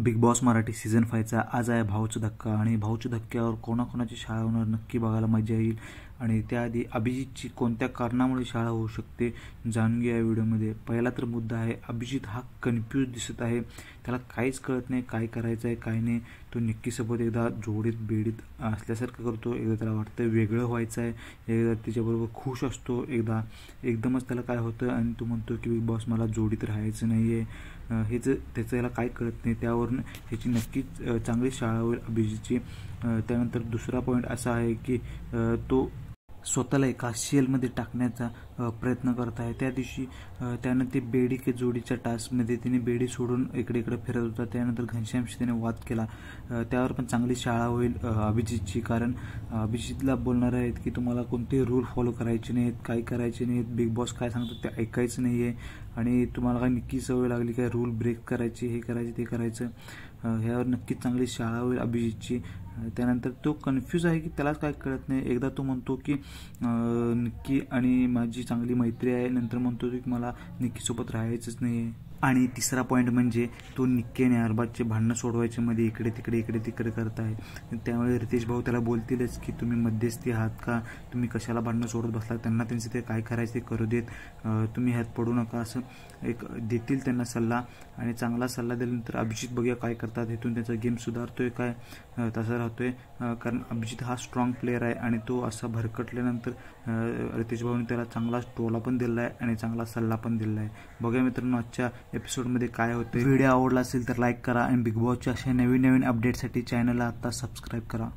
Big boss Marathi season 5चा आज आहे भाऊचा धक्का आणि भाऊच्या धक्क्यावर कोणाकोणाची शाळा होणार नक्की बघायला मजा येईल। आणि त्याआधी अभिजितची कोणत्या कारणामुळे शाळा होऊ शकते जाणून घ्या या व्हिडिओमध्ये। पहिला तर मुद्दा आहे, अभिजित हा कन्फ्यूज दिसत आहे, त्याला काहीच कळत नाही काय करायचं आहे काय नाही। तो निक्कीसोबत एकदा जोडीत बेडीत असल्यासारखं करतो, एकदा त्याला वाटतं वेगळं व्हायचं आहे, एकदा त्याच्याबरोबर खुश असतो, एकदा एकदमच त्याला काय होतं आणि तो म्हणतो की बिग बॉस मला जोडीत राहायचं नाही आहे। हेच त्याचं याला काय कळत नाही, त्यावरून ह्याची नक्कीच चांगली शाळा होईल अभिजितची। त्यानंतर दुसरा पॉईंट असा आहे की तो स्वतःला एका शेलमध्ये टाकण्याचा प्रयत्न करत आहे। त्या दिवशी त्यानं ते बेडी के जोडीच्या टास्कमध्ये तिने बेडी सोडून इकडे इकडे फिरत होता, त्यानंतर घनश्यामशी त्याने वाद केला, त्यावर पण चांगली शाळा होईल अभिजितची। कारण अभिजितला बोलणार आहेत की तुम्हाला कोणते रूल फॉलो करायचे नाहीत, काय करायचे नाहीत, बिग बॉस काय सांगतो ते ऐकायचं नाही आहे आणि तुम्हाला काय नक्की सवय लागली काय रूल ब्रेक करायची, हे करायचे ते करायचं, ह्यावर नक्कीच चांगली शाळा होईल अभिजितची। त्यानंतर तो कन्फ्यूज आहे की त्यालाच काय कळत नाही, एकदा तो म्हणतो की निक्की आणि माझी चांगली मैत्री आहे, नंतर म्हणतो की मला निक्कीसोबत राहायचंच नाही आहे। आणि तिसरा पॉईंट म्हणजे तो निक्की आणि अरबाजचे भांडणं सोडवायचे मध्ये इकडे तिकडे करत आहे, त्यामुळे रितेश भाऊ त्याला बोलतीलच की तुम्ही मध्यस्थी आहात का, तुम्ही कशाला भांडणं सोडत बसला, त्यांना त्यांचे ते काय करायचं ते करू देत, तुम्ही ह्यात पडू नका असं एक देतील त्यांना सल्ला। आणि चांगला सल्ला दिल्यानंतर अभिजित बघूया काय करतात, इथून त्याचा गेम सुधारतोय काय तसा राहतोय, कारण अभिजित हा स्ट्रॉंग प्लेअर आहे आणि तो असा भरकटल्यानंतर रितेश भाऊने त्याला चांगला टोला पण दिला आहे आणि चांगला सल्ला पण दिला आहे। बघा मित्रांनो आजच्या एपिसोडमध्ये काय होतं। व्हिडिओ आवडला असेल तर लाईक करा आणि बिग बॉसच्या अशा नवीन अपडेटसाठी चॅनलला आता सबस्क्राईब करा।